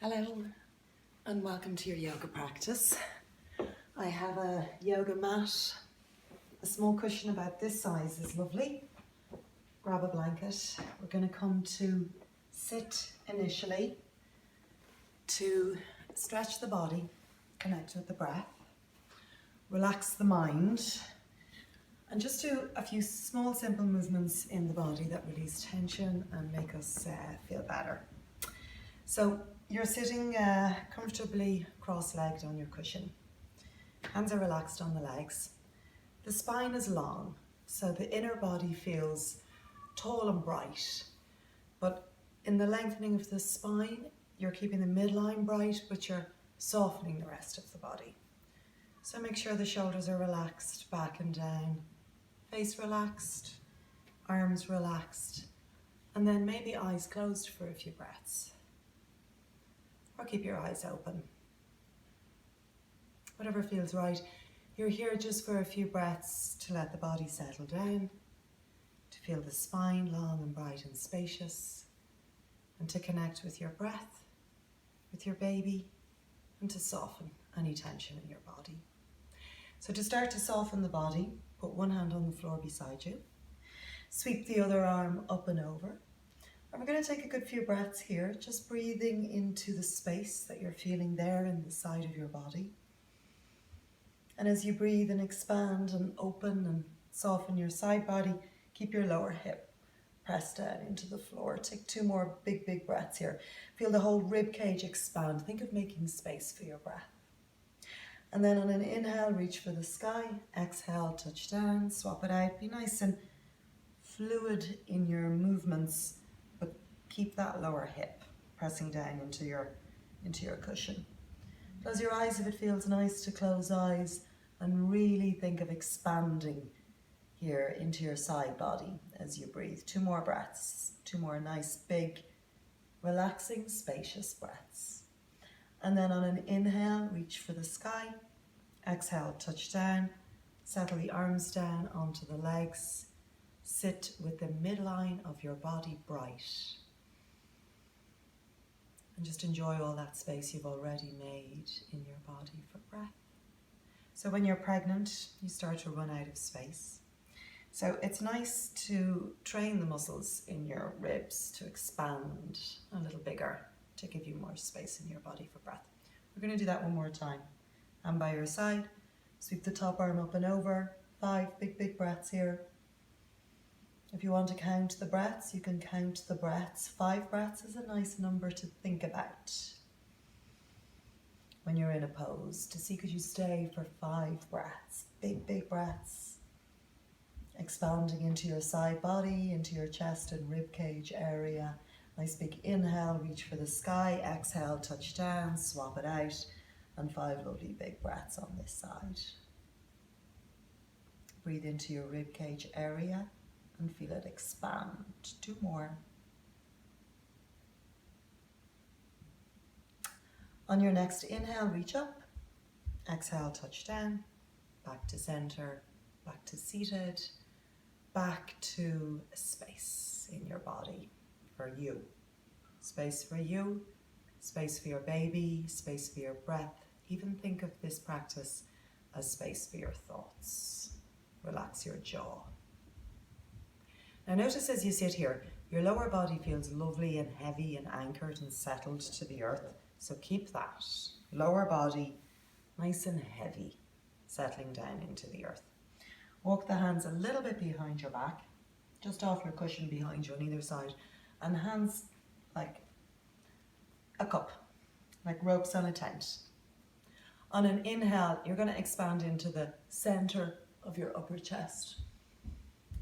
Hello and welcome to your yoga practice. I have a yoga mat. A small cushion about this size is lovely. Grab a blanket. We're going to come to sit initially to stretch the body, connect with the breath, relax the mind, and just do a few small simple movements in the body that release tension and make us feel better. So you're sitting comfortably cross-legged on your cushion. Hands are relaxed on the legs. The spine is long, so the inner body feels tall and bright. But in the lengthening of the spine, you're keeping the midline bright, but you're softening the rest of the body. So make sure the shoulders are relaxed, back and down, face relaxed, arms relaxed, and then maybe eyes closed for a few breaths. Or keep your eyes open. Whatever feels right. You're here just for a few breaths to let the body settle down, to feel the spine long and bright and spacious, and to connect with your breath, with your baby, and to soften any tension in your body. So to start to soften the body, put one hand on the floor beside you, sweep the other arm up and over. And we're going to take a good few breaths here, just breathing into the space that you're feeling there in the side of your body. And as you breathe and expand and open and soften your side body, keep your lower hip pressed down into the floor. Take two more big breaths here. Feel the whole rib cage expand. Think of making space for your breath. And then on an inhale, reach for the sky. Exhale, touch down, swap it out. Be nice and fluid in your movements. Keep that lower hip pressing down into your cushion. Close your eyes if it feels nice to close eyes, and really think of expanding here into your side body as you breathe. Two more breaths, two more nice, big, relaxing, spacious breaths. And then on an inhale, reach for the sky. Exhale, touch down. Settle the arms down onto the legs. Sit with the midline of your body bright. And just enjoy all that space you've already made in your body for breath. So when you're pregnant, you start to run out of space. So it's nice to train the muscles in your ribs to expand a little bigger, to give you more space in your body for breath. We're going to do that one more time. Hand by your side, sweep the top arm up and over. 5 big breaths here. If you want to count the breaths, you can count the breaths. 5 breaths is a nice number to think about when you're in a pose, to see could you stay for 5 breaths, big breaths, expanding into your side body, into your chest and rib cage area. Nice big inhale, reach for the sky. Exhale, touch down, swap it out, and 5 lovely big breaths on this side. Breathe into your rib cage area and feel it expand. 2 more. On your next inhale, reach up. Exhale, touch down. Back to center, back to seated, back to space in your body for you. Space for you, space for your baby, space for your breath. Even think of this practice as space for your thoughts. Relax your jaw. Now notice as you sit here, your lower body feels lovely and heavy and anchored and settled to the earth. So keep that. Lower body, nice and heavy, settling down into the earth. Walk the hands a little bit behind your back, just off your cushion behind you on either side. And hands like a cup, like ropes on a tent. On an inhale, you're going to expand into the center of your upper chest.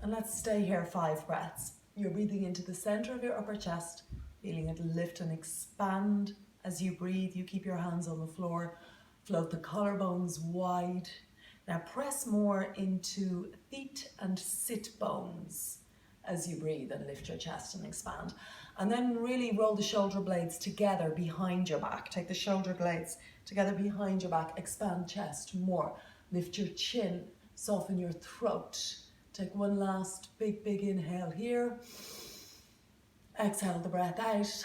And let's stay here 5 breaths. You're breathing into the center of your upper chest, feeling it lift and expand as you breathe. You keep your hands on the floor, float the collarbones wide. Now press more into feet and sit bones as you breathe and lift your chest and expand. And then really roll the shoulder blades together behind your back. Take the shoulder blades together behind your back, expand chest more. Lift your chin, soften your throat. Take one last big inhale here. Exhale the breath out.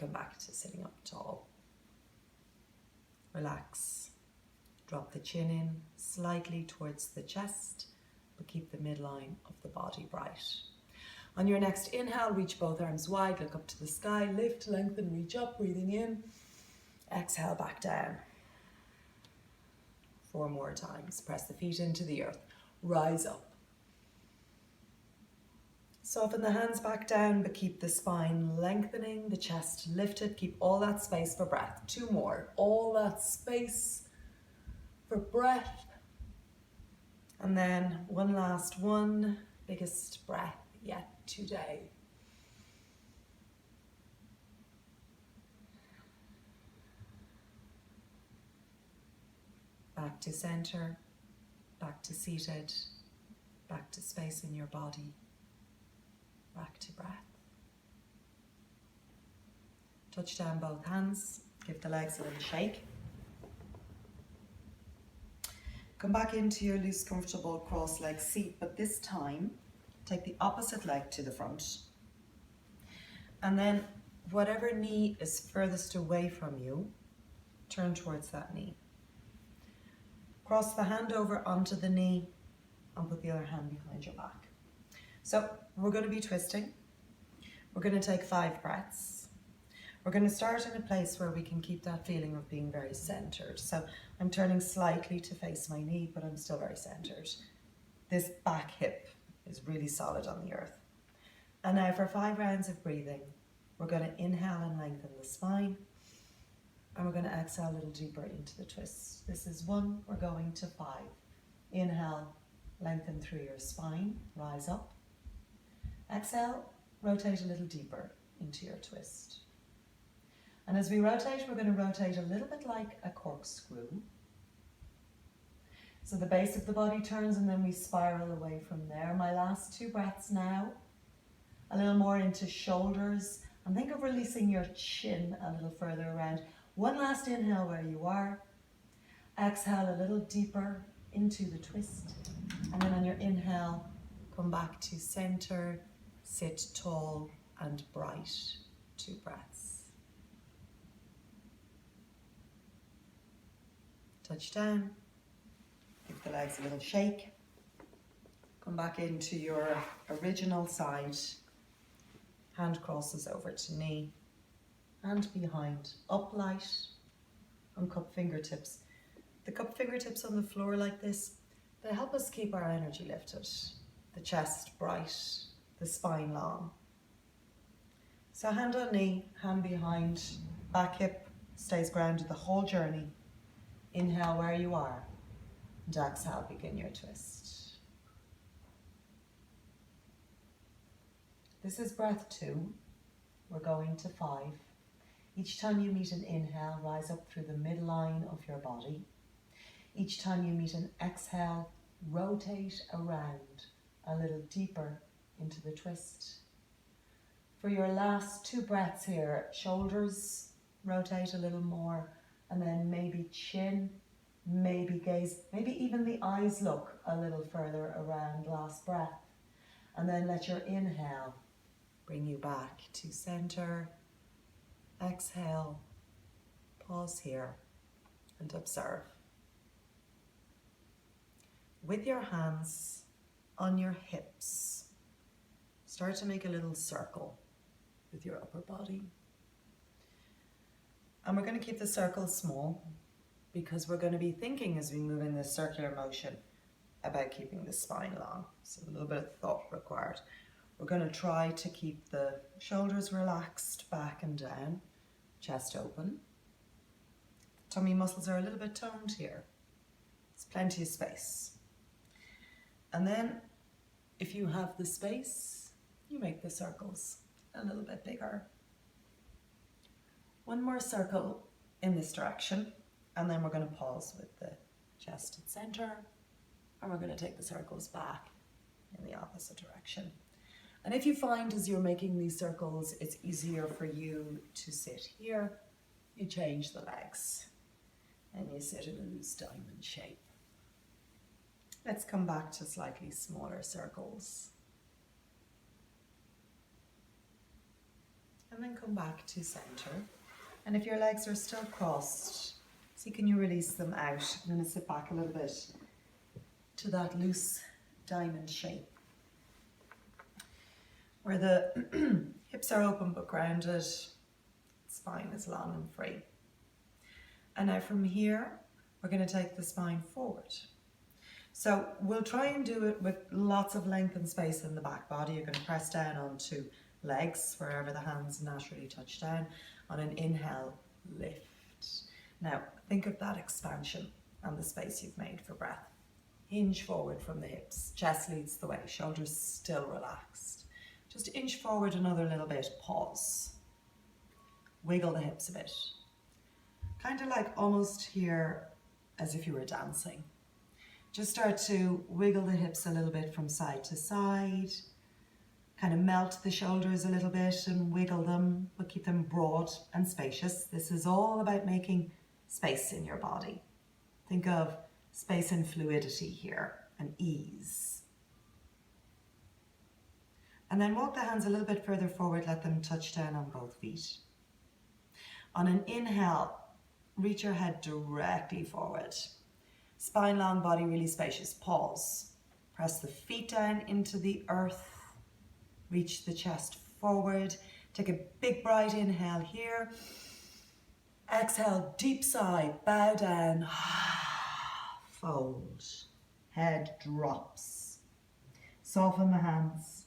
come back to sitting up tall. Relax. Drop the chin in slightly towards the chest, but keep the midline of the body bright. On your next inhale, reach both arms wide, look up to the sky, lift, lengthen, reach up, breathing in. Exhale, back down. 4 more times. Press the feet into the earth. Rise up. Soften the hands back down, but keep the spine lengthening, the chest lifted. Keep all that space for breath. 2 more. All that space for breath. And then one last one. Biggest breath yet today. Back to center, back to seated, back to space in your body, back to breath. Touch down both hands, give the legs a little shake. Come back into your loose, comfortable cross-leg seat, but this time, take the opposite leg to the front. And then whatever knee is furthest away from you, turn towards that knee. Cross the hand over onto the knee and put the other hand behind your back. So we're going to be twisting. We're going to take 5 breaths. We're going to start in a place where we can keep that feeling of being very centered. So I'm turning slightly to face my knee, but I'm still very centered. This back hip is really solid on the earth. And now for 5 rounds of breathing, we're going to inhale and lengthen the spine. And we're going to exhale a little deeper into the twist. This is 1, we're going to 5. Inhale, lengthen through your spine, rise up. Exhale, rotate a little deeper into your twist. And as we rotate, we're going to rotate a little bit like a corkscrew. So the base of the body turns and then we spiral away from there. My last 2 breaths now, a little more into shoulders. And think of releasing your chin a little further around. 1 last inhale where you are. Exhale a little deeper into the twist. And then on your inhale, come back to center, sit tall and bright. 2 breaths. Touch down. Give the legs a little shake. Come back into your original side. Hand crosses over to knee. Hand behind, up light, and cup fingertips. The cup fingertips on the floor like this, they help us keep our energy lifted, the chest bright, the spine long. So hand on knee, hand behind, back hip stays grounded the whole journey. Inhale where you are, and exhale, begin your twist. This is breath 2. We're going to 5. Each time you meet an inhale, rise up through the midline of your body. Each time you meet an exhale, rotate around a little deeper into the twist. For your last 2 breaths here, shoulders rotate a little more, and then maybe chin, maybe gaze, maybe even the eyes look a little further around, last breath. And then let your inhale bring you back to center. Exhale, pause here and observe. With your hands on your hips, start to make a little circle with your upper body. And we're going to keep the circle small because we're going to be thinking as we move in this circular motion about keeping the spine long. So a little bit of thought required. We're going to try to keep the shoulders relaxed back and down, chest open. Tummy muscles are a little bit toned here. There's plenty of space. And then if you have the space, you make the circles a little bit bigger. 1 more circle in this direction, and then we're going to pause with the chest at center, and we're going to take the circles back in the opposite direction. And if you find as you're making these circles, it's easier for you to sit here, you change the legs, and you sit in a loose diamond shape. Let's come back to slightly smaller circles. And and then come back to center. And if your legs are still crossed, see, can you release them out? I'm going to sit back a little bit to that loose diamond shape, where the hips are open but grounded, spine is long and free. And now from here, we're going to take the spine forward. So we'll try and do it with lots of length and space in the back body. You're going to press down onto legs, wherever the hands naturally touch down. On an inhale, lift. Now, think of that expansion and the space you've made for breath. Hinge forward from the hips, chest leads the way, shoulders still relaxed. Just inch forward another little bit, pause. Wiggle the hips a bit. Kind of like almost here as if you were dancing. Just start to wiggle the hips a little bit from side to side. Kind of melt the shoulders a little bit and wiggle them, but keep them broad and spacious. This is all about making space in your body. Think of space and fluidity here, and ease. And then walk the hands a little bit further forward, let them touch down on both feet. On an inhale, reach your head directly forward. Spine long, body really spacious. Pause. Press the feet down into the earth. Reach the chest forward. Take a big bright inhale here. Exhale, deep sigh, bow down. Fold. Head drops. Soften the hands.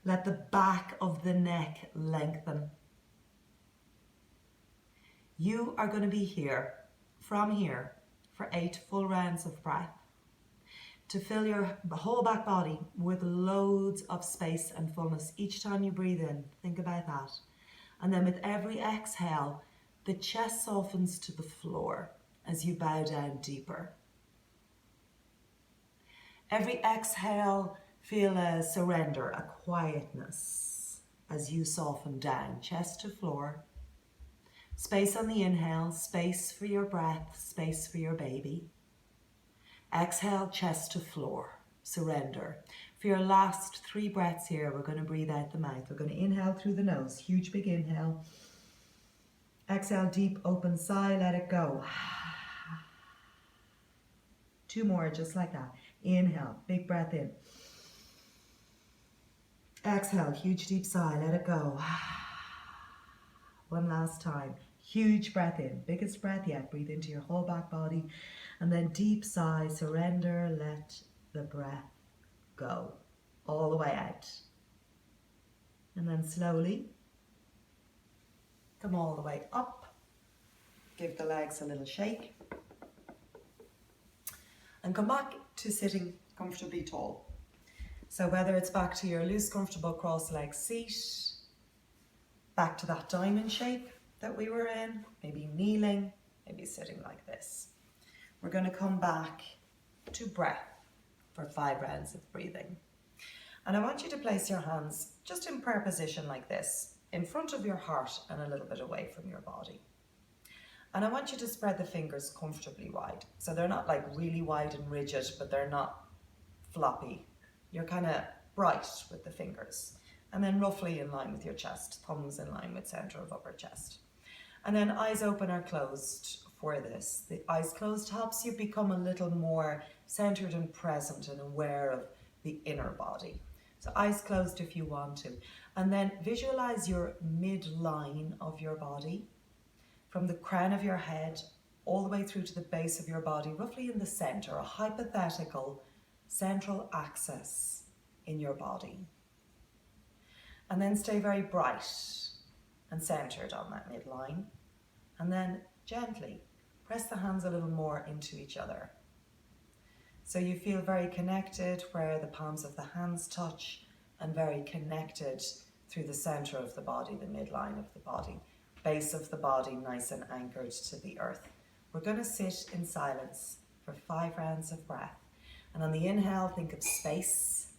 Let the back of the neck lengthen. You are going to be here, from here, for 8 full rounds of breath, to fill your whole back body with loads of space and fullness. Each time you breathe in, think about that. And then with every exhale, the chest softens to the floor as you bow down deeper. Every exhale, feel a surrender, a quietness as you soften down, chest to floor. Space on the inhale, space for your breath, space for your baby. Exhale, chest to floor, surrender. For your last 3 breaths here, we're going to breathe out the mouth. We're going to inhale through the nose, huge big inhale. Exhale, deep open sigh, let it go. 2 more, just like that. Inhale, big breath in. Exhale, huge deep sigh, let it go. One last time. Huge breath in, biggest breath yet. Breathe into your whole back body. And then deep sigh, surrender, let the breath go. All the way out. And then slowly come all the way up. Give the legs a little shake. And come back to sitting comfortably tall. So whether it's back to your loose, comfortable cross-legged seat, back to that diamond shape that we were in, maybe kneeling, maybe sitting like this. We're going to come back to breath for 5 rounds of breathing. And I want you to place your hands just in prayer position like this, in front of your heart and a little bit away from your body. And I want you to spread the fingers comfortably wide. So they're not like really wide and rigid, but they're not floppy. You're kind of bright with the fingers. And then roughly in line with your chest, thumbs in line with center of upper chest. And then eyes open or closed for this. The eyes closed helps you become a little more centered and present and aware of the inner body. So eyes closed if you want to. And then visualize your midline of your body from the crown of your head all the way through to the base of your body, roughly in the center, a hypothetical central axis in your body. And then stay very bright and centered on that midline. And then gently press the hands a little more into each other. So you feel very connected where the palms of the hands touch and very connected through the center of the body, the midline of the body, base of the body nice and anchored to the earth. We're going to sit in silence for 5 rounds of breath. And on the inhale, think of space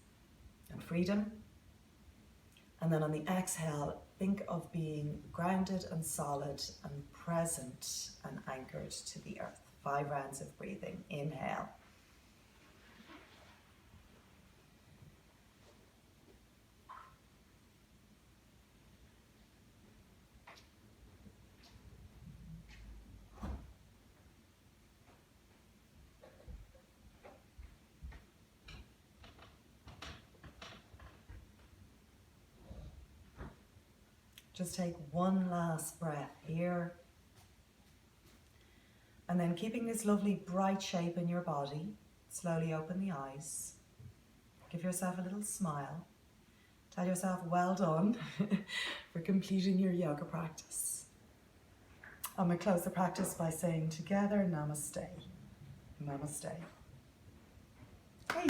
and freedom. And then on the exhale, think of being grounded and solid and present and anchored to the earth. 5 rounds of breathing. Inhale. Just take one last breath here. And then keeping this lovely bright shape in your body, slowly open the eyes. Give yourself a little smile. Tell yourself well done for completing your yoga practice. I'm going to close the practice by saying together, namaste. Namaste. Hey.